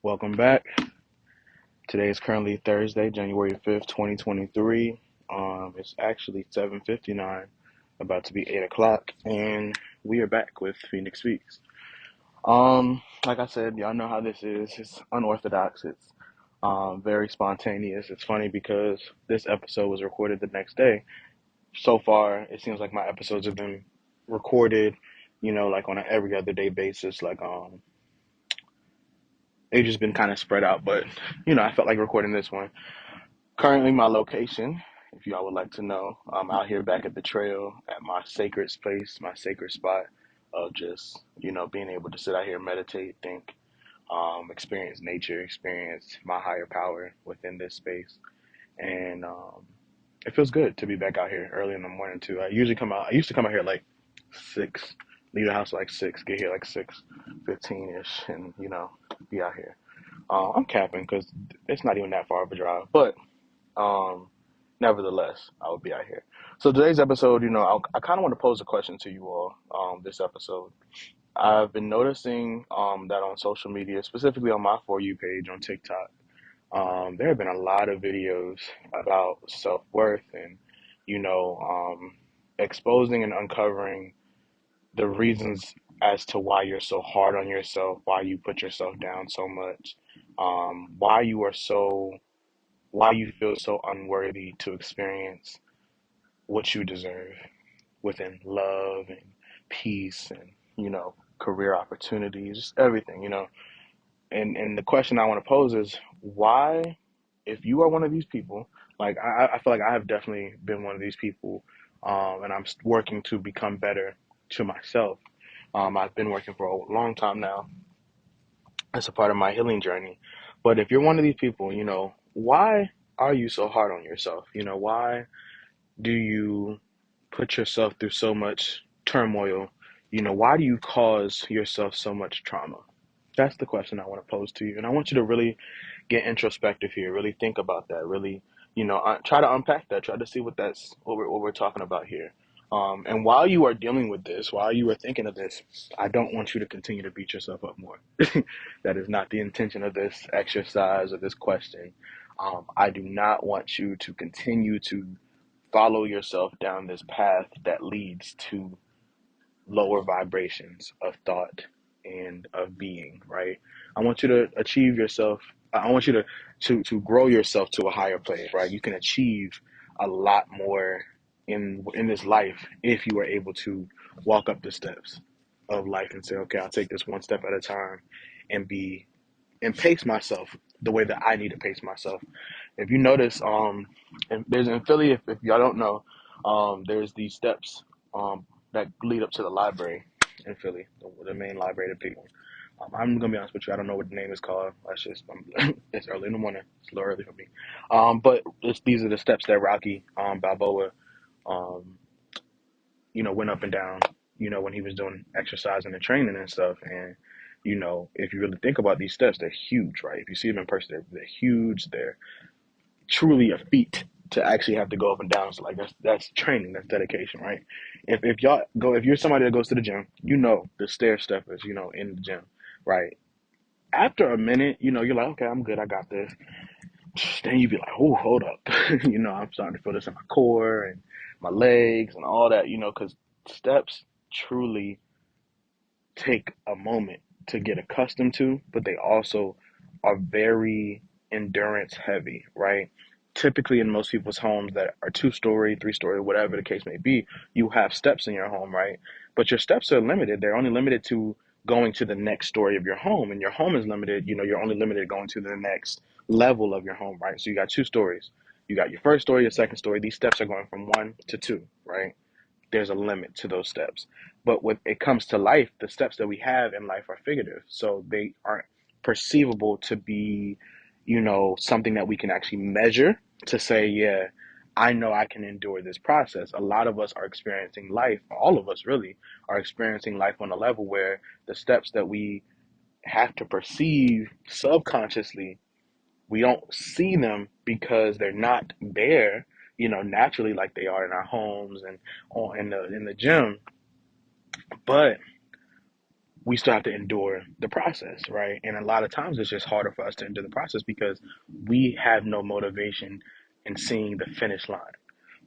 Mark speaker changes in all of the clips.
Speaker 1: Welcome back. Today is currently Thursday, January 5th, 2023. It's actually 7:59, about to be 8 o'clock, and we are back with Phoenix Speaks. Like I said, y'all know how this is. It's unorthodox. It's very spontaneous. It's funny because this episode was recorded the next day. So far, it seems like my episodes have been recorded, like on an every other day basis. They've just been kind of spread out, but I felt like recording this one. Currently, my location, if y'all would like to know, I'm out here back at the trail at my sacred space, my sacred spot of just, being able to sit out here, meditate, think, experience nature, experience my higher power within this space. And it feels good to be back out here early in the morning too. I used to come out here like 6, leave the house like 6, get here like 6:15 ish, and, be out here. I'm capping because it's not even that far of a drive, but um, nevertheless, I will be out here. So today's episode, I kind of want to pose a question to you all. This episode, I've been noticing that on social media, specifically on my For You page on TikTok, there have been a lot of videos about self-worth and, you know, um, exposing and uncovering the reasons as to why you're so hard on yourself, why you put yourself down so much, why why you feel so unworthy to experience what you deserve within love and peace and, career opportunities, just everything, And the question I want to pose is why, if you are one of these people, like I feel like I have definitely been one of these people, and I'm working to become better to myself. I've been working for a long time now as a part of my healing journey. But if you're one of these people, why are you so hard on yourself? Why do you put yourself through so much turmoil? Why do you cause yourself so much trauma? That's the question I want to pose to you. And I want you to really get introspective here, really think about that, really, try to unpack that, try to see what we're talking about here. And while you are dealing with this, while you are thinking of this, I don't want you to continue to beat yourself up more. That is not the intention of this exercise or this question. I do not want you to continue to follow yourself down this path that leads to lower vibrations of thought and of being, right? I want you to achieve yourself. I want you to grow yourself to a higher place, right? You can achieve a lot more in this life if you are able to walk up the steps of life and say, okay, I'll take this one step at a time and pace myself the way that I need to pace myself. If you notice, and there's in Philly, if y'all don't know, there's these steps that lead up to the library in Philly, the main library, the big one. I'm gonna be honest with you, I don't know what the name is called. That's just it's early in the morning. It's a little early for me. But these are the steps that Rocky Balboa, um, went up and down. When he was doing exercising and training and stuff. And if you really think about these steps, they're huge, right? If you see them in person, they're huge. They're truly a feat to actually have to go up and down. So like that's training, that's dedication, right? If you're somebody that goes to the gym, the stair steppers, in the gym, right? After a minute, you're like, okay, I'm good, I got this. Then you be like, oh, hold up. I'm starting to feel this in my core and my legs and all that, because steps truly take a moment to get accustomed to, but they also are very endurance heavy, right? Typically, in most people's homes that are 2-story, 3-story, whatever the case may be, you have steps in your home, right? But your steps are limited. They're only limited to going to the next story of your home, and your home is limited. You're only limited going to the next level of your home, right? So you got 2 stories. You got your first story, your second story. These steps are going from 1 to 2, right? There's a limit to those steps. But when it comes to life, the steps that we have in life are figurative. So they aren't perceivable to be, something that we can actually measure to say, yeah, I know I can endure this process. A lot of us are experiencing life, all of us really are experiencing life on a level where the steps that we have to perceive subconsciously, we don't see them because they're not there, naturally like they are in our homes and in the gym. But we still have to endure the process, right? And a lot of times it's just harder for us to endure the process because we have no motivation in seeing the finish line.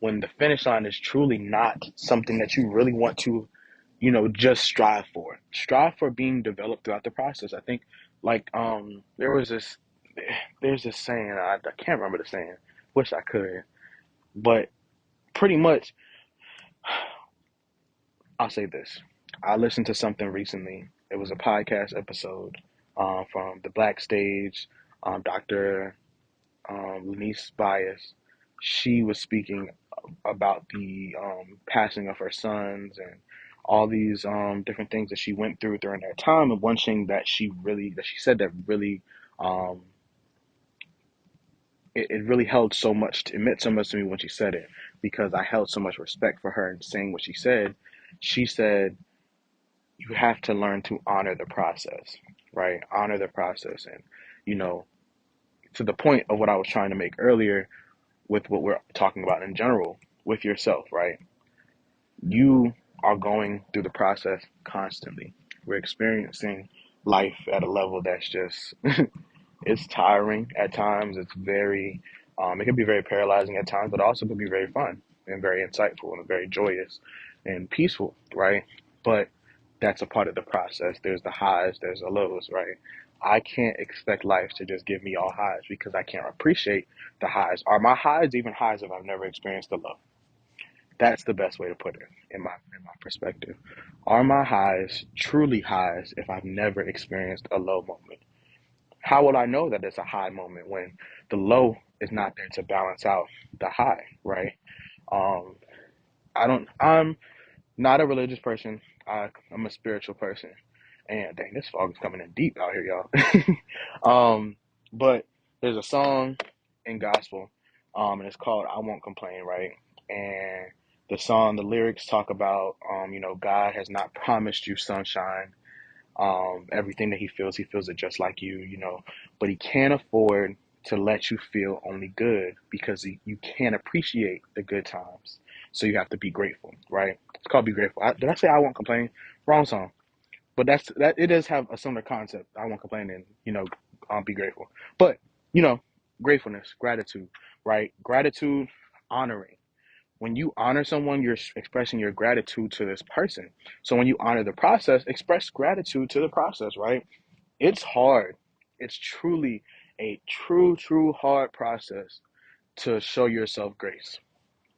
Speaker 1: When the finish line is truly not something that you really want to, just strive for. Strive for being developed throughout the process. I think, like, there's this saying, I can't remember the saying, wish I could, but pretty much, I'll say this. I listened to something recently. It was a podcast episode from the Black Stage, Dr. Lenice Bias. She was speaking about the passing of her sons and all these different things that she went through during that time. And one thing that she said that really um, it really held so much, it meant so much to me when she said it because I held so much respect for her in saying what she said. She said, you have to learn to honor the process, right? Honor the process. And, you know, to the point of what I was trying to make earlier with what we're talking about in general with yourself, right? You are going through the process constantly. We're experiencing life at a level that's just it's tiring at times. It's very, it can be very paralyzing at times, but also can be very fun and very insightful and very joyous and peaceful, right? But that's a part of the process. There's the highs, there's the lows, right? I can't expect life to just give me all highs because I can't appreciate the highs. Are my highs even highs if I've never experienced a low? That's the best way to put it in my perspective. Are my highs truly highs if I've never experienced a low moment? How will I know that it's a high moment when the low is not there to balance out the high, right? Um, I'm not a religious person. I'm a spiritual person. And dang, this fog is coming in deep out here, y'all. But there's a song in gospel, and it's called "I Won't Complain," right? And the lyrics talk about, God has not promised you sunshine. Everything that he feels it just like you, but he can't afford to let you feel only good because you can't appreciate the good times. So you have to be grateful, right? It's called Be Grateful. Did I say I won't complain? Wrong song. But that it does have a similar concept. I won't complain and be grateful. But you know, gratefulness, gratitude, right? Gratitude, honoring. When you honor someone, you're expressing your gratitude to this person. So when you honor the process, express gratitude to the process, right? It's hard. It's truly a true hard process to show yourself grace.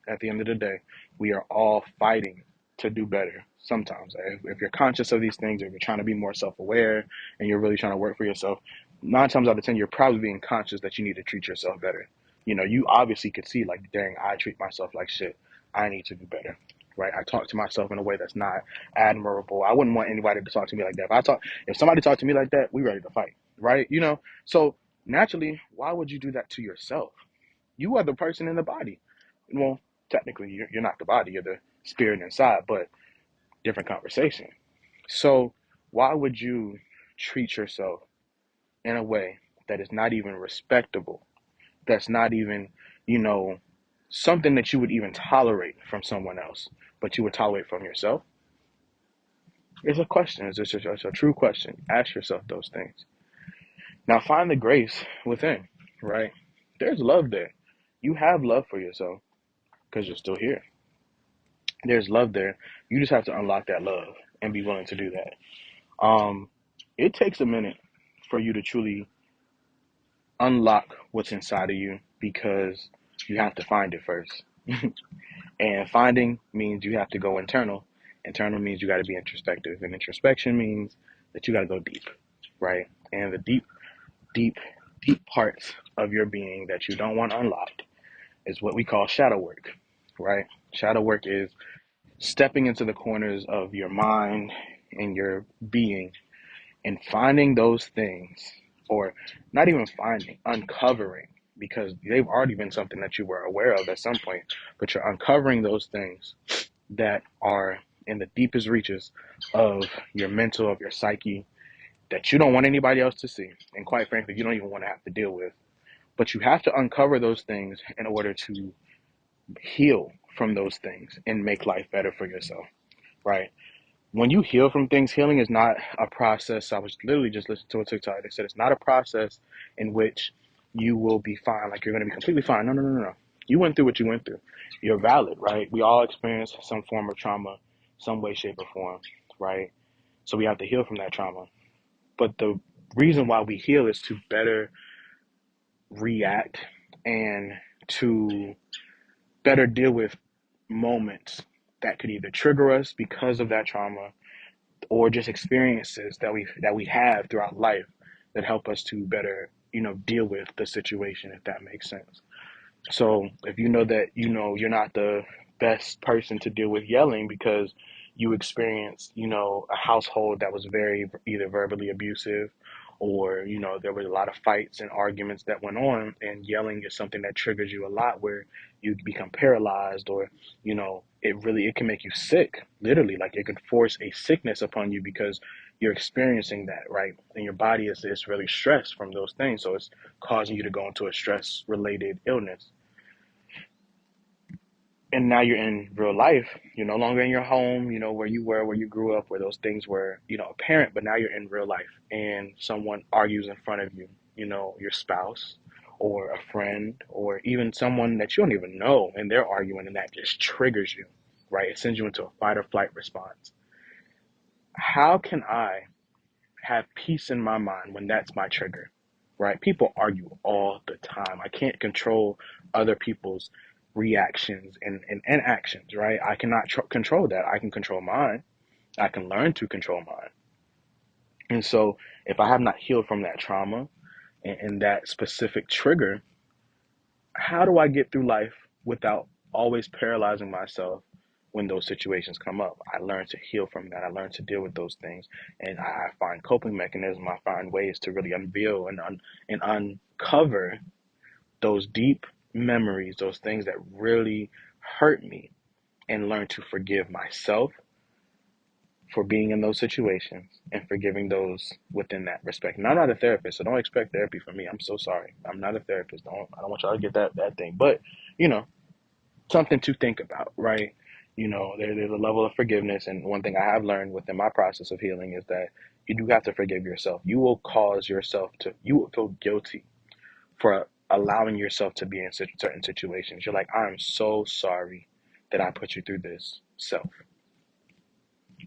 Speaker 1: At the end of the day, we are all fighting to do better sometimes. If you're conscious of these things, if you're trying to be more self aware and you're really trying to work for yourself, 9 times out of 10, you're probably being conscious that you need to treat yourself better. You obviously could see, like, dang, I treat myself like shit. I need to do better. Right? I talk to myself in a way that's not admirable. I wouldn't want anybody to talk to me like that. If somebody talked to me like that, we ready to fight. Right? So naturally, why would you do that to yourself? You are the person in the body. Well, technically, you're not the body, you're the spirit inside, but different conversation. So, why would you treat yourself in a way that is not even respectable? That's not even, you know, something that you would even tolerate from someone else, but you would tolerate from yourself? It's a question. It's a true question. Ask yourself those things. Now, find the grace within, right? There's love there. You have love for yourself because you're still here. There's love there. You just have to unlock that love and be willing to do that. Um, it takes a minute for you to truly unlock what's inside of you because you have to find it first. And finding means you have to go internal. Internal means you got to be introspective. And introspection means that you got to go deep, right? And the deep, deep parts of your being that you don't want unlocked is what we call shadow work, right? Shadow work is stepping into the corners of your mind and your being and finding those things, or not even finding, uncovering, because they've already been something that you were aware of at some point, but you're uncovering those things that are in the deepest reaches of your mental, of your psyche, that you don't want anybody else to see. And quite frankly, you don't even want to have to deal with. But you have to uncover those things in order to heal from those things and make life better for yourself, right? When you heal from things, healing is not a process. I was literally just listening to a TikTok. They said it's not a process in which you will be fine, like you're going to be completely fine. No, no, no, no, no. You went through what you went through. You're valid, right? We all experience some form of trauma, some way, shape, or form, right? So we have to heal from that trauma. But the reason why we heal is to better react and to better deal with moments that could either trigger us because of that trauma or just experiences that we have throughout life that help us to better, deal with the situation, if that makes sense. So if you know that you're not the best person to deal with yelling because you experienced, a household that was very either verbally abusive or, there was a lot of fights and arguments that went on, and yelling is something that triggers you a lot where you become paralyzed, or, it can make you sick, literally. Like it can force a sickness upon you because you're experiencing that, right? And your body is really stressed from those things. So it's causing you to go into a stress related illness. And now you're in real life. You're no longer in your home, where you were, where you grew up, where those things were, apparent. But now you're in real life, and someone argues in front of you, your spouse or a friend or even someone that you don't even know, and they're arguing, and that just triggers you, right? It sends you into a fight or flight response. How can I have peace in my mind when that's my trigger, right? People argue all the time. I can't control other people's reactions and actions, right? I cannot control that. I can control mine. I can learn to control mine. And so if I have not healed from that trauma and that specific trigger, how do I get through life without always paralyzing myself when those situations come up? I learn to heal from that. I learn to deal with those things, and I find coping mechanisms. I find ways to really unveil and uncover those deep memories, those things that really hurt me, and learn to forgive myself for being in those situations and forgiving those within that respect. And I'm not a therapist, so don't expect therapy from me. I'm so sorry. I'm not a therapist. I don't want y'all to get that thing. But, you know, something to think about, right? There's a level of forgiveness, and one thing I have learned within my process of healing is that you do have to forgive yourself. You will feel guilty for allowing yourself to be in certain situations. You're like, I'm so sorry that I put you through this, self.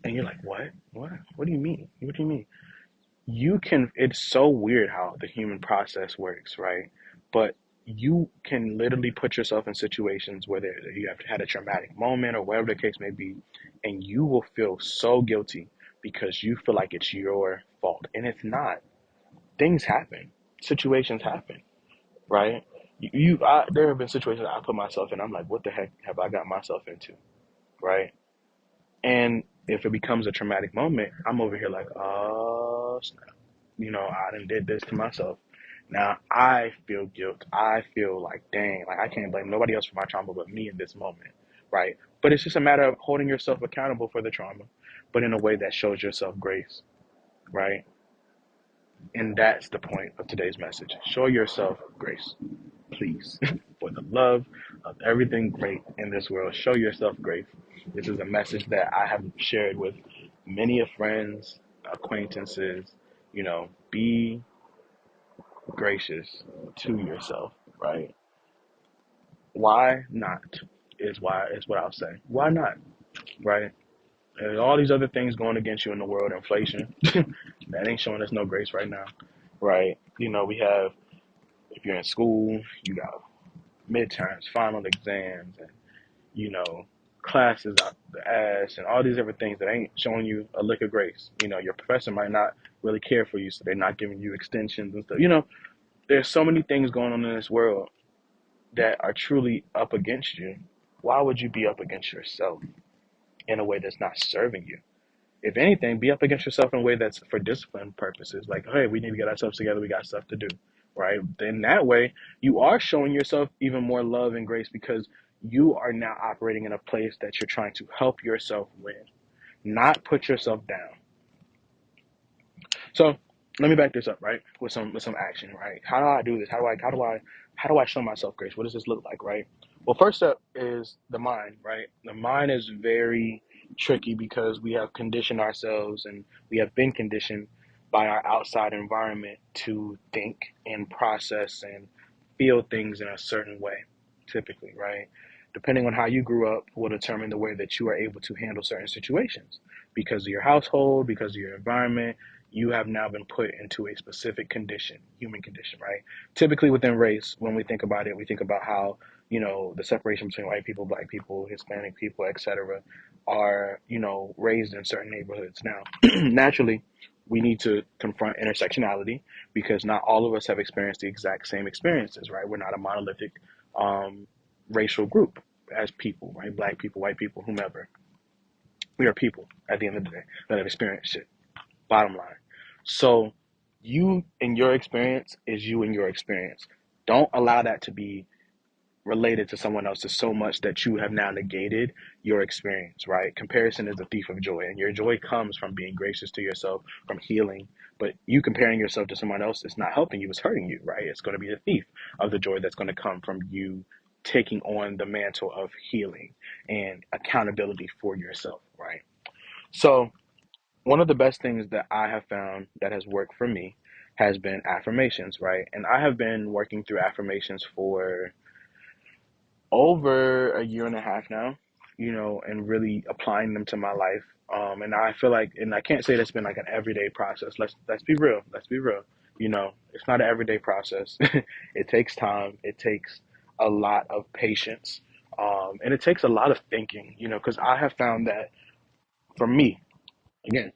Speaker 1: And you're like, what? What? What do you mean? What do you mean? It's so weird how the human process works, right? But you can literally put yourself in situations where you have had a traumatic moment or whatever the case may be, and you will feel so guilty because you feel like it's your fault. And it's not. Things happen, situations happen, right? There have been situations I put myself in. I'm like, what the heck have I got myself into, right? And if it becomes a traumatic moment, I'm over here like, oh, snap. I done did this to myself. Now I feel guilt. I feel like, dang, like I can't blame nobody else for my trauma but me in this moment, right? But it's just a matter of holding yourself accountable for the trauma, but in a way that shows yourself grace, right? And that's the point of today's message. Show yourself grace, please. For the love of everything great in this world, show yourself grace. This is a message that I have shared with many of friends, acquaintances. Be gracious to yourself, right? Why not is what I'll say. Why not, right? There's all these other things going against you in the world. Inflation, that ain't showing us no grace right now, right? We have, if you're in school, you got midterms, final exams, and you know, classes out the ass, and all these different things that ain't showing you a lick of grace. Your professor might not really care for you, so they're not giving you extensions and stuff. There's so many things going on in this world that are truly up against you. Why would you be up against yourself in a way that's not serving you? If anything, be up against yourself in a way that's for discipline purposes. Like, hey, we need to get ourselves together. We got stuff to do, right? Then that way, you are showing yourself even more love and grace because you are now operating in a place that you're trying to help yourself win, not put yourself down. So let me back this up, right? With some action, right? How do I do this? How do I show myself grace? What does this look like, right? Well, first up is the mind, right? The mind is very tricky because we have conditioned ourselves and we have been conditioned by our outside environment to think and process and feel things in a certain way, typically, right? Depending on how you grew up will determine the way that you are able to handle certain situations. Because of your household, because of your environment, you have now been put into a specific condition, human condition, right? Typically within race, when we think about it, we think about how, the separation between white people, black people, Hispanic people, etc., are, raised in certain neighborhoods. Now, naturally, we need to confront intersectionality because not all of us have experienced the exact same experiences, right? We're not a monolithic um, racial group as people, right? Black people, white people, whomever. We are people at the end of the day that have experienced shit. Bottom line. So, you and your experience is you and your experience. Don't allow that to be related to someone else's so much that you have now negated your experience, right? Comparison is the thief of joy, and your joy comes from being gracious to yourself, from healing. But you comparing yourself to someone else is not helping you, it's hurting you, right? It's going to be the thief of the joy that's going to come from you taking on the mantle of healing and accountability for yourself, right? So, one of the best things that I have found that has worked for me has been affirmations, right? And I have been working through affirmations for over a year and a half now, and really applying them to my life. And I feel like, and I can't say that's been like an everyday process. Let's be real. Let's be real. It's not an everyday process. It takes time. It takes a lot of patience, and it takes a lot of thinking. Because I have found that for me, again,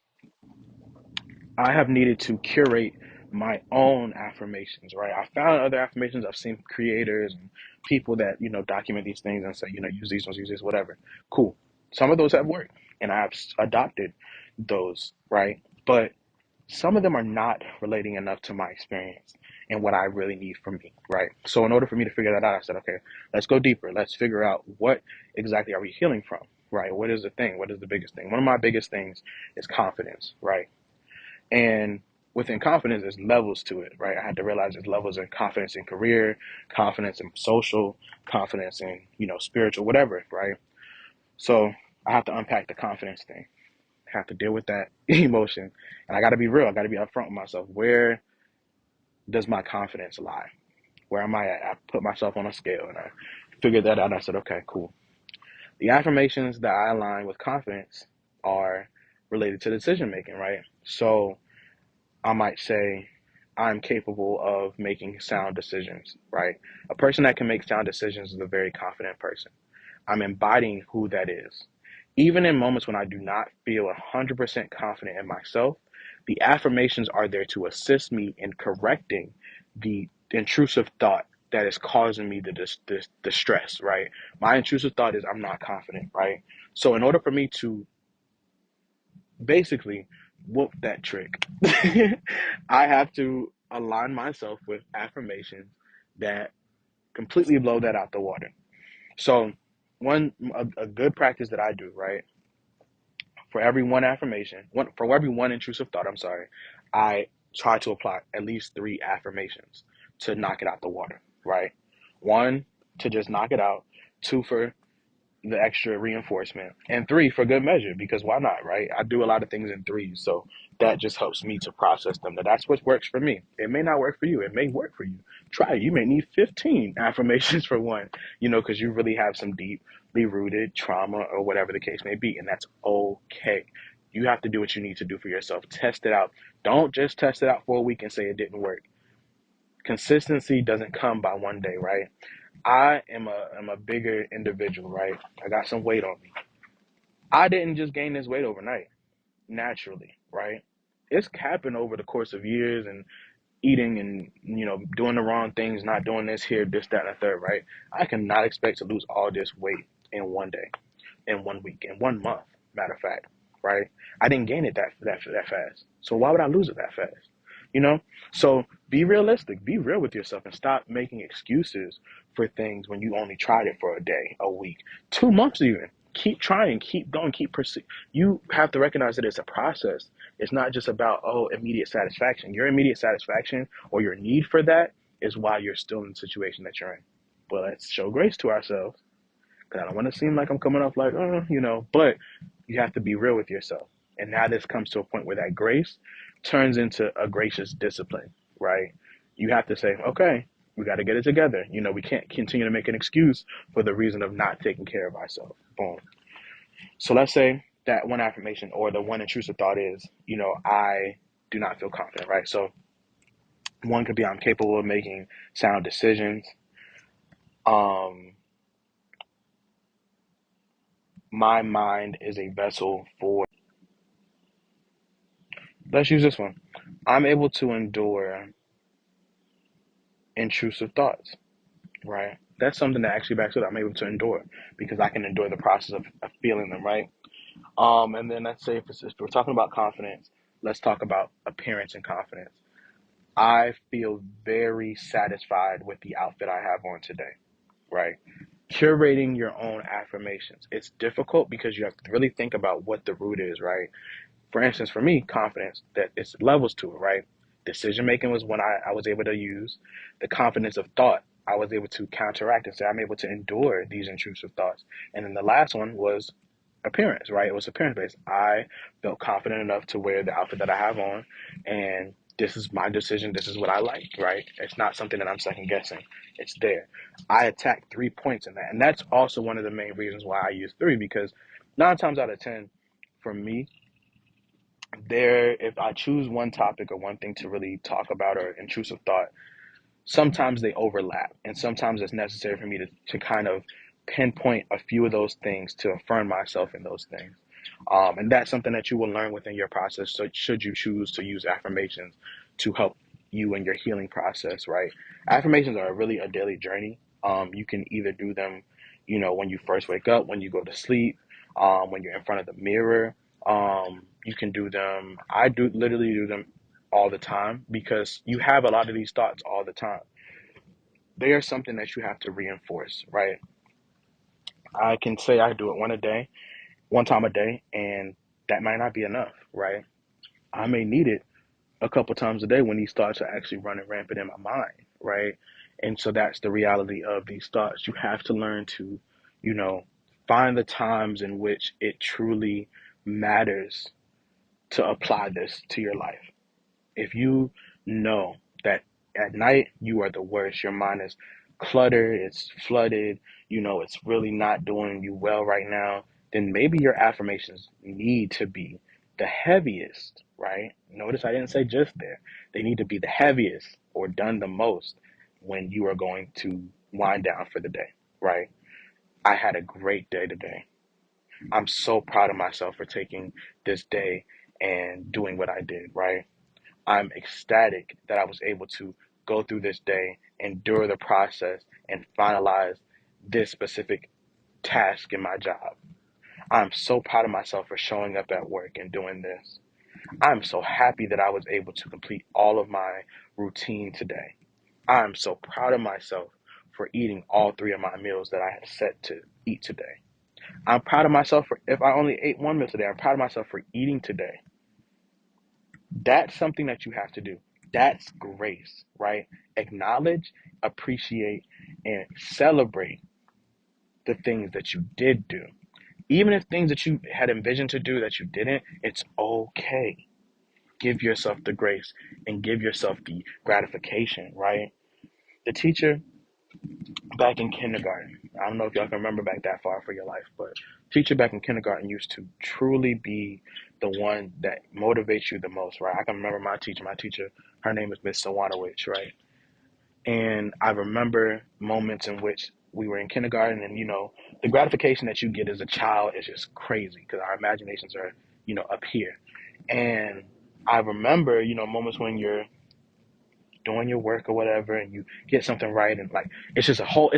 Speaker 1: I have needed to curate my own affirmations, right? I found other affirmations. I've seen creators and people that, document these things and say, use these ones, use this, whatever. Cool. Some of those have worked and I've adopted those, right? But some of them are not relating enough to my experience and what I really need from me, right? So in order for me to figure that out, I said, okay, let's go deeper. Let's figure out what exactly are we healing from, right? What is the thing? What is the biggest thing? One of my biggest things is confidence, right? And within confidence, there's levels to it, right? I had to realize there's levels in confidence in career, confidence in social, confidence in, spiritual, whatever, right? So I have to unpack the confidence thing. I have to deal with that emotion. And I got to be real. I got to be upfront with myself. Where does my confidence lie? Where am I at? I put myself on a scale and I figured that out. And I said, okay, cool. The affirmations that I align with confidence are related to decision making, right? So I might say I'm capable of making sound decisions, right? A person that can make sound decisions is a very confident person. I'm embodying who that is. Even in moments when I do not feel 100% confident in myself, the affirmations are there to assist me in correcting the intrusive thought that is causing me the stress, right? My intrusive thought is I'm not confident, right? So, in order for me to basically whoop that trick, I have to align myself with affirmations that completely blow that out the water. So, a good practice that I do, right? For every one affirmation, for every one intrusive thought, I'm sorry, I try to apply at least three affirmations to knock it out the water, right? One, to just knock it out. Two, for the extra reinforcement, and three, for good measure, because why not, right? I do a lot of things in threes, so that just helps me to process them. That's what works for me. It may not work for you. It may work for you. Try it. You may need 15 affirmations for one, because you really have some deeply rooted trauma or whatever the case may be, and that's okay. You have to do what you need to do for yourself. Test it out. Don't just test it out for a week and say it didn't work. Consistency doesn't come by one day, right? I'm a bigger individual, right? I got some weight on me. I didn't just gain this weight overnight, naturally, right? It's happened over the course of years and eating and, doing the wrong things, not doing this here, this, that, and the third, right? I cannot expect to lose all this weight in one day, in one week, in 1 month, matter of fact, right? I didn't gain it that fast. So why would I lose it that fast? You know? So be realistic, be real with yourself and stop making excuses for things when you only tried it for a day, a week, 2 months even. Keep trying, keep going, keep pursuing. You have to recognize that it's a process. It's not just about, immediate satisfaction. Your immediate satisfaction or your need for that is why you're still in the situation that you're in. But let's show grace to ourselves because I don't want to seem like I'm coming off like, but you have to be real with yourself. And now this comes to a point where that grace turns into a gracious discipline, right? You have to say, okay, we got to get it together. We can't continue to make an excuse for the reason of not taking care of ourselves. Boom. So let's say that one affirmation or the one intrusive thought is, I do not feel confident, right? So one could be I'm capable of making sound decisions. Um, my mind is a vessel for, let's use this one. I'm able to endure intrusive thoughts, right? That's something that actually backs it up. I'm able to endure because I can endure the process of feeling them, right? And then let's say if we're talking about confidence, let's talk about appearance and confidence. I feel very satisfied with the outfit I have on today, right? Curating your own affirmations. It's difficult because you have to really think about what the root is, right? For instance, for me, confidence, that it's levels to it, right? Decision making was when I was able to use the confidence of thought. I was able to counteract and say, I'm able to endure these intrusive thoughts. And then the last one was appearance, right? It was appearance based. I felt confident enough to wear the outfit that I have on, and this is my decision. This is what I like, right? It's not something that I'm second guessing. It's there. I attacked 3 points in that, and that's also one of the main reasons why I use three because 9 times out of 10, for me, if I choose one topic or one thing to really talk about or intrusive thought, sometimes they overlap and sometimes it's necessary for me to kind of pinpoint a few of those things to affirm myself in those things, and that's something that you will learn within your process. So should you choose to use affirmations to help you in your healing process, right? Affirmations are really a daily journey. You can either do them, when you first wake up, when you go to sleep, when you're in front of the mirror. You can do them. I do literally do them all the time because you have a lot of these thoughts all the time. They are something that you have to reinforce, right? I can say I do it one time a day, and that might not be enough, right? I may need it a couple times a day when these thoughts are actually running rampant in my mind, right? And so that's the reality of these thoughts. You have to learn to, you know, find the times in which it truly matters to apply this to your life. If you know that at night you are the worst, your mind is cluttered, it's flooded, it's really not doing you well right now, then maybe your affirmations need to be the heaviest, right? Notice I didn't say just there. They need to be the heaviest or done the most when you are going to wind down for the day, right? I had a great day today. I'm so proud of myself for taking this day and doing what I did, right? I'm ecstatic that I was able to go through this day, endure the process, and finalize this specific task in my job. I'm so proud of myself for showing up at work and doing this. I'm so happy that I was able to complete all of my routine today. I'm so proud of myself for eating all three of my meals that I had set to eat today. I'm proud of myself for if I only ate one meal today. I'm proud of myself for eating today. That's something that you have to do. That's grace, right? Acknowledge, appreciate, and celebrate the things that you did do. Even if things that you had envisioned to do that you didn't, it's okay. Give yourself the grace and give yourself the gratification, right? The teacher back in kindergarten, I don't know if y'all can remember back that far for your life, but teacher back in kindergarten used to truly be the one that motivates you the most, right? I can remember my teacher, her name is Miss Sawanowicz, right? And I remember moments in which we were in kindergarten and, the gratification that you get as a child is just crazy because our imaginations are, up here. And I remember, moments when you're doing your work or whatever and you get something right and like it's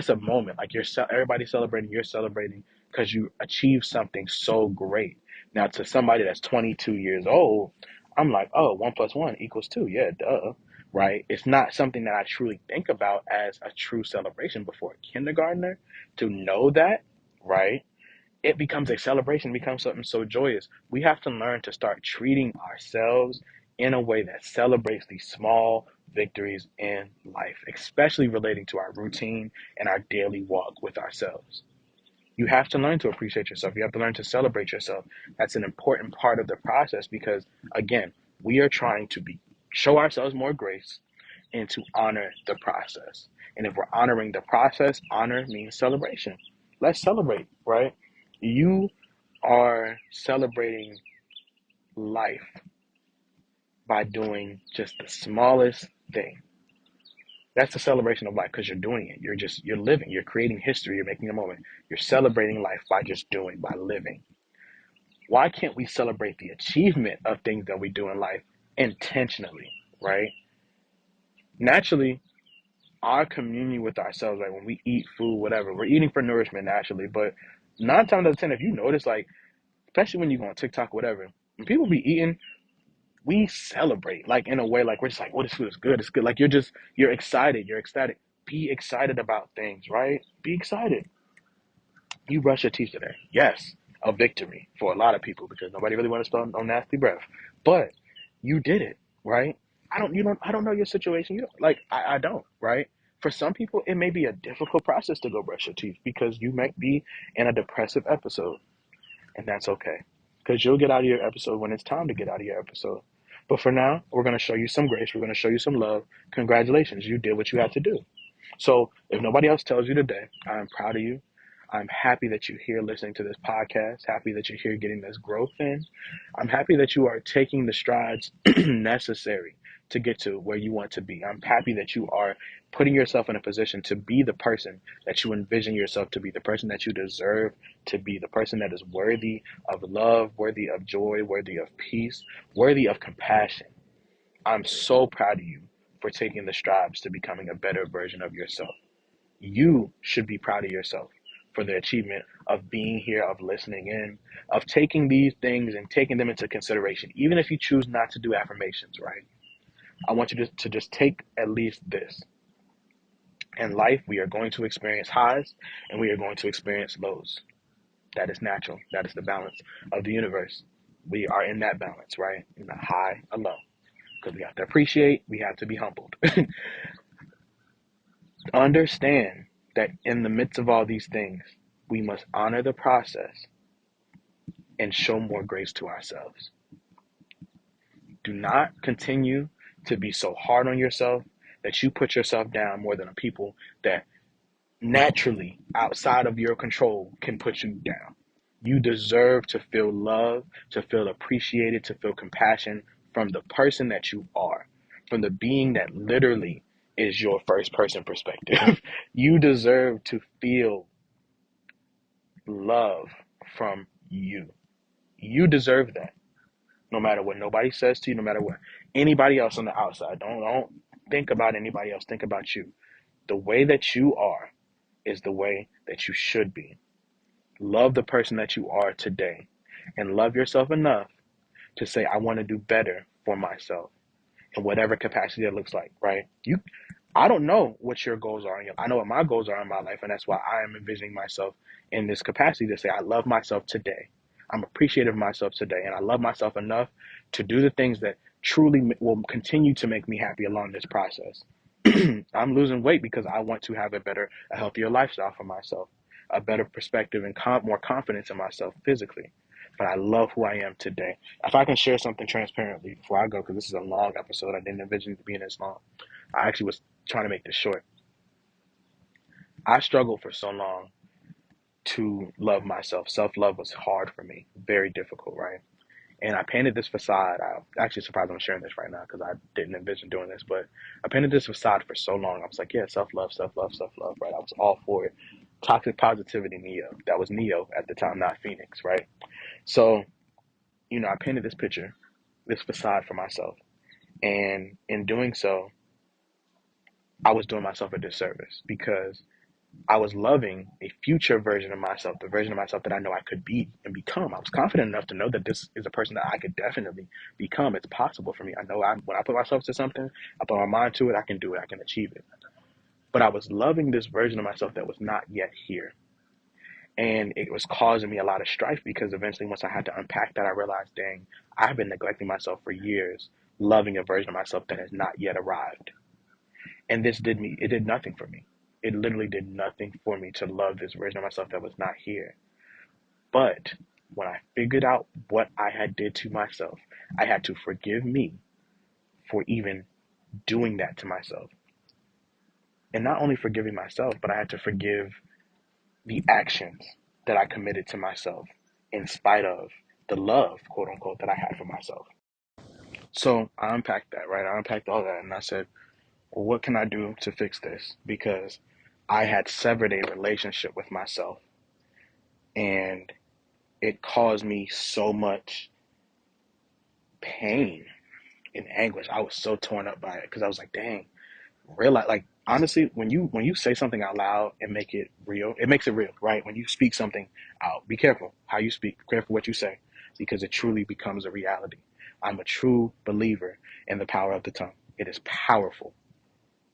Speaker 1: a moment like everybody's celebrating, you're celebrating because you achieved something so great. Now to somebody that's 22 years old, I'm like, oh, 1 plus 1 equals 2, yeah, duh, right? It's not something that I truly think about as a true celebration before a kindergartner to know that, right? It becomes a celebration, becomes something so joyous. We have to learn to start treating ourselves in a way that celebrates these small victories in life, especially relating to our routine and our daily walk with ourselves. You have to learn to appreciate yourself. You have to learn to celebrate yourself. That's an important part of the process because, again, we are trying to show ourselves more grace and to honor the process. And if we're honoring the process, honor means celebration. Let's celebrate, right? You are celebrating life by doing just the smallest thing. That's a celebration of life because you're doing it. You're living, you're creating history, you're making a moment. You're celebrating life by just doing, by living. Why can't we celebrate the achievement of things that we do in life intentionally, right? Naturally, our communion with ourselves, like when we eat food, whatever, we're eating for nourishment naturally. But 9 times out of 10, if you notice, like, especially when you go on TikTok, whatever, when people be eating, we celebrate, like in a way, like we're just like, "Oh, this food is good, it's good." Like you're excited, you're ecstatic. Be excited about things, right? Be excited. You brush your teeth today. Yes, a victory for a lot of people because nobody really wants to smell no nasty breath. But you did it, right? I don't know your situation. You don't, like, I don't, right? For some people, it may be a difficult process to go brush your teeth because you might be in a depressive episode, and that's okay. Because you'll get out of your episode when it's time to get out of your episode. But for now, we're going to show you some grace. We're going to show you some love. Congratulations, you did what you had to do. So if nobody else tells you today, I'm proud of you. I'm happy that you're here listening to this podcast, happy that you're here getting this growth in. I'm happy that you are taking the strides necessary to get to where you want to be. I'm happy that you are putting yourself in a position to be the person that you envision yourself to be, the person that you deserve to be, the person that is worthy of love, worthy of joy, worthy of peace, worthy of compassion. I'm so proud of you for taking the strides to becoming a better version of yourself. You should be proud of yourself for the achievement of being here, of listening in, of taking these things and taking them into consideration. Even if you choose not to do affirmations, right? I want you to just take at least this. In life, we are going to experience highs and we are going to experience lows. That is natural. That is the balance of the universe. We are in that balance, right? In a high, a low. Because we have to appreciate, we have to be humbled. Understand that in the midst of all these things, we must honor the process and show more grace to ourselves. Do not continue to be so hard on yourself that you put yourself down more than the people that naturally outside of your control can put you down. You deserve to feel love, to feel appreciated, to feel compassion from the person that you are, from the being that literally is your first person perspective. You deserve to feel love from you. You deserve that. No matter what nobody says to you, no matter what anybody else on the outside. Don't think about anybody else. Think about you. The way that you are is the way that you should be. Love the person that you are today and love yourself enough to say, I want to do better for myself in whatever capacity it looks like, right? I don't know what your goals are. I know what my goals are in my life, and that's why I am envisioning myself in this capacity to say, I love myself today. I'm appreciative of myself today, and I love myself enough to do the things that truly will continue to make me happy along this process. I'm losing weight because I want to have a healthier lifestyle for myself, a better perspective and more confidence in myself physically. But I love who I am today. If I can share something transparently before I go, because this is a long episode, I didn't envision it being this long. I actually was trying to make this short. I struggled for so long to love myself. Self love was hard for me, very difficult, right? And I painted this facade. I'm actually surprised I'm sharing this right now because I didn't envision doing this, but I painted this facade for so long. I was like, yeah, self love, self love, self love, right? I was all for it. Toxic positivity, Neo. That was Neo at the time, not Phenix, right? So, I painted this picture, this facade for myself. And in doing so, I was doing myself a disservice because I was loving a future version of myself, the version of myself that I know I could be and become. I was confident enough to know that this is a person that I could definitely become. It's possible for me. I know when I put myself to something, I put my mind to it, I can do it, I can achieve it. But I was loving this version of myself that was not yet here. And it was causing me a lot of strife because eventually, once I had to unpack that, I realized, dang, I've been neglecting myself for years, loving a version of myself that has not yet arrived. And it did nothing for me. It literally did nothing for me to love this version of myself that was not here. But when I figured out what I had did to myself, I had to forgive me for even doing that to myself. And not only forgiving myself, but I had to forgive the actions that I committed to myself in spite of the love, quote unquote, that I had for myself. So I unpacked that, right? I unpacked all that and I said, well, what can I do to fix this? Because I had severed a relationship with myself and it caused me so much pain and anguish. I was so torn up by it because I was like, dang, realize, like, honestly, when you say something out loud and make it real, it makes it real, right? When you speak something out, be careful how you speak, careful what you say, because it truly becomes a reality. I'm a true believer in the power of the tongue. It is powerful.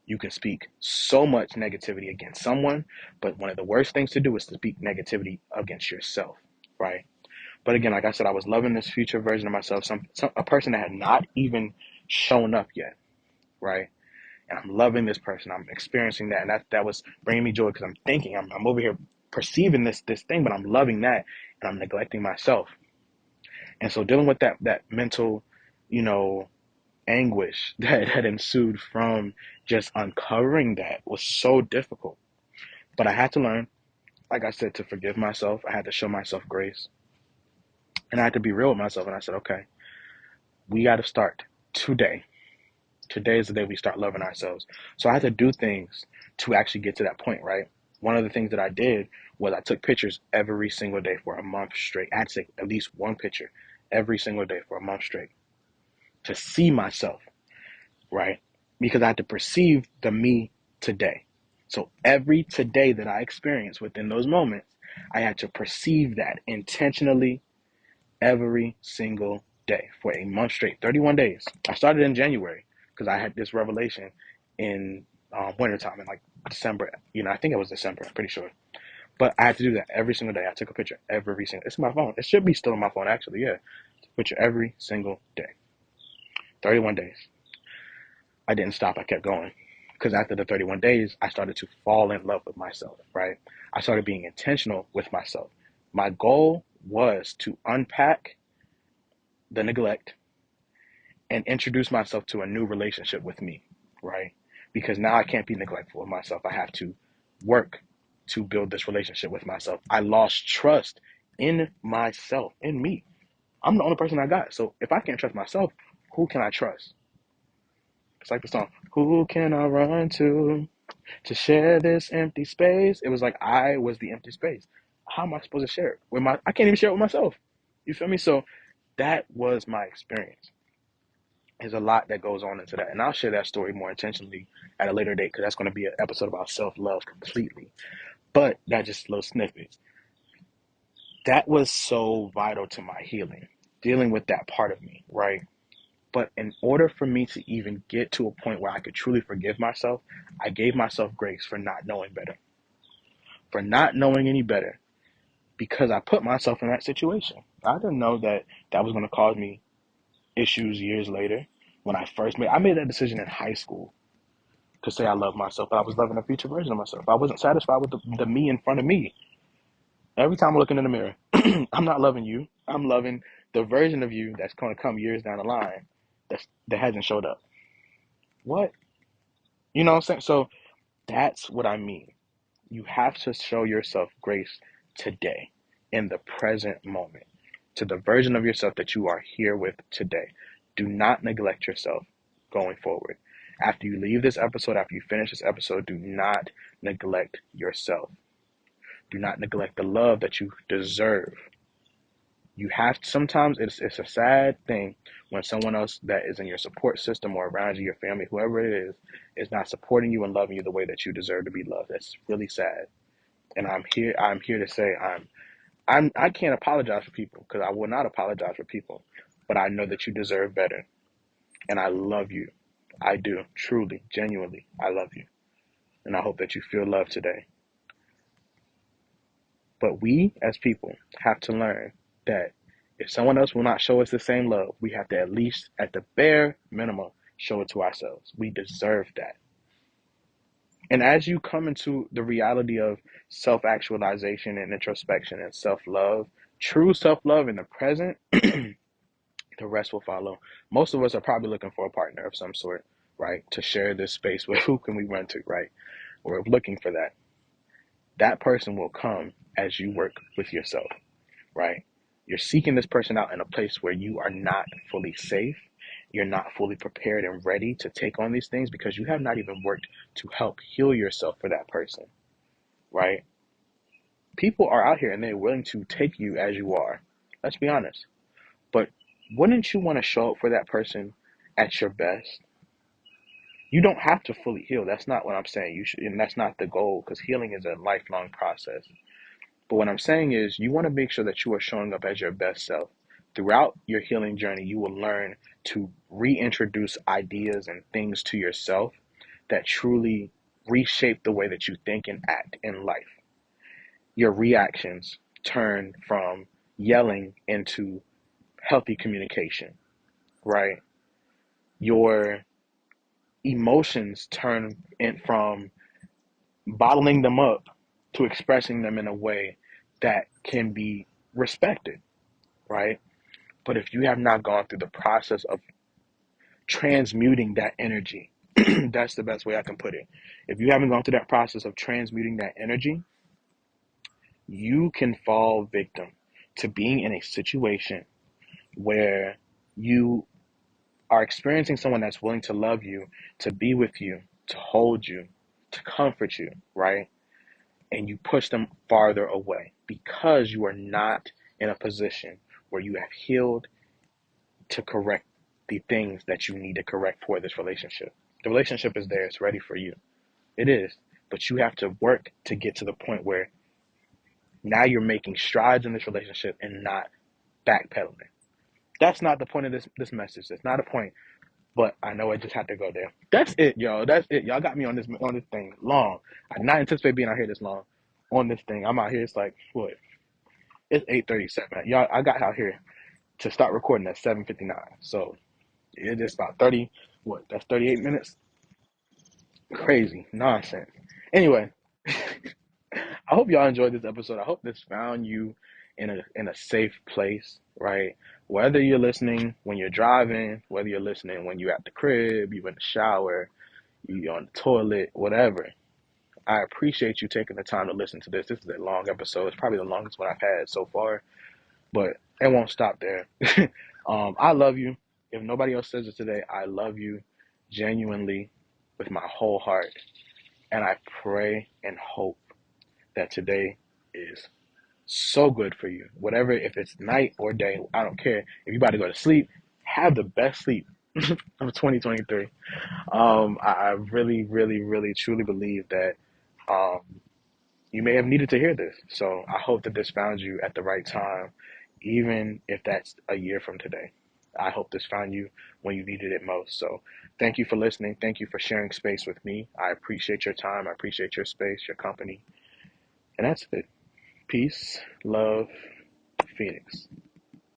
Speaker 1: You can speak so much negativity against someone, but one of the worst things to do is to speak negativity against yourself, right? But again, like I said, I was loving this future version of myself, a person that had not even shown up yet, right? And I'm loving this person. I'm experiencing that, and that was bringing me joy because I'm thinking, I'm over here perceiving this thing, but I'm loving that, and I'm neglecting myself. And so dealing with that mental, you know, anguish that ensued from just uncovering that was so difficult. But I had to learn, like I said, to forgive myself. I had to show myself grace, and I had to be real with myself. And I said, okay, we got to start today. Today is the day we start loving ourselves. So I had to do things to actually get to that point, right? One of the things that I did was I took pictures every single day for a month straight. I had to take at least one picture every single day for a month straight to see myself, right? Because I had to perceive the me today. So every today that I experienced within those moments, I had to perceive that intentionally every single day for a month straight, 31 days. I started in January because I had this revelation in wintertime in like December. I think it was December, I'm pretty sure. But I had to do that every single day. I took a picture every single. It's my phone. It should be still on my phone, actually. Yeah, picture every single day, 31 days. I didn't stop. I kept going because after the 31 days, I started to fall in love with myself. Right? I started being intentional with myself. My goal was to unpack the neglect and introduce myself to a new relationship with me, right? Because now I can't be neglectful of myself. I have to work to build this relationship with myself. I lost trust in myself, in me. I'm the only person I got. So if I can't trust myself, who can I trust? It's like the song, who can I run to share this empty space? It was like I was the empty space. How am I supposed to share it? I can't even share it with myself. You feel me? So that was my experience. There's a lot that goes on into that. And I'll share that story more intentionally at a later date because that's going to be an episode about self-love completely. But that's just a little snippet. That was so vital to my healing, dealing with that part of me, right? But in order for me to even get to a point where I could truly forgive myself, I gave myself grace for not knowing better, for not knowing any better, because I put myself in that situation. I didn't know that that was going to cause me issues years later. When I made that decision in high school to say I love myself, but I was loving a future version of myself. I wasn't satisfied with the me in front of me. Every time I'm looking in the mirror, I'm not loving you. I'm loving the version of you that's going to come years down the line that hasn't showed up. What? You know what I'm saying? So that's what I mean. You have to show yourself grace today, in the present moment, to the version of yourself that you are here with today. Do not neglect yourself going forward. After you leave this episode, after you finish this episode, do not neglect yourself. Do not neglect the love that you deserve. You have to, sometimes it's a sad thing when someone else that is in your support system or around you, your family, whoever it is not supporting you and loving you the way that you deserve to be loved. That's really sad. And I'm here to say I can't apologize for people because I will not apologize for people, but I know that you deserve better, and I love you. I do, truly, genuinely, I love you, and I hope that you feel love today. But we as people have to learn that if someone else will not show us the same love, we have to at least, at the bare minimum, show it to ourselves. We deserve that. And as you come into the reality of self actualization and introspection and self love, true self love in the present, the rest will follow. Most of us are probably looking for a partner of some sort, right? To share this space with. Who can we run to, right? We're looking for that. That person will come as you work with yourself, right? You're seeking this person out in a place where you are not fully safe. You're not fully prepared and ready to take on these things because you have not even worked to help heal yourself for that person, right? People are out here and they're willing to take you as you are. Let's be honest. But wouldn't you want to show up for that person at your best? You don't have to fully heal. That's not what I'm saying. You should, and that's not the goal because healing is a lifelong process. But what I'm saying is, you want to make sure that you are showing up as your best self. Throughout your healing journey, you will learn to reintroduce ideas and things to yourself that truly reshape the way that you think and act in life. Your reactions turn from yelling into healthy communication, right? Your emotions turn in from bottling them up to expressing them in a way that can be respected, right? But if you have not gone through the process of transmuting that energy, that's the best way I can put it. If you haven't gone through that process of transmuting that energy, you can fall victim to being in a situation where you are experiencing someone that's willing to love you, to be with you, to hold you, to comfort you, right? And you push them farther away because you are not in a position where you have healed to correct the things that you need to correct for this relationship. The relationship is there, it's ready for you. It is. But you have to work to get to the point where now you're making strides in this relationship and not backpedaling. That's not the point of this message. That's not a point. But I know I just had to go there. That's it, yo. That's it. Y'all got me on this thing long. I did not anticipate being out here this long on this thing. I'm out here. It's like what? It's 8:37. Y'all, I got out here to start recording at 7:59. So it is about 30. What? That's 38 minutes. Crazy nonsense. Anyway, I hope y'all enjoyed this episode. I hope this found you in a safe place, right? Whether you're listening when you're driving, whether you're listening when you're at the crib, you're in the shower, you're on the toilet, whatever. I appreciate you taking the time to listen to this. This is a long episode. It's probably the longest one I've had so far, but it won't stop there. I love you. If nobody else says it today, I love you genuinely with my whole heart. And I pray and hope that today is so good for you. Whatever, if it's night or day, I don't care. If you're about to go to sleep, have the best sleep of 2023. I really, really, really, truly believe that um, you may have needed to hear this. So I hope that this found you at the right time, even if that's a year from today. I hope this found you when you needed it most. So thank you for listening. Thank you for sharing space with me. I appreciate your time. I appreciate your space, your company. And that's it. Peace, love, Phoenix.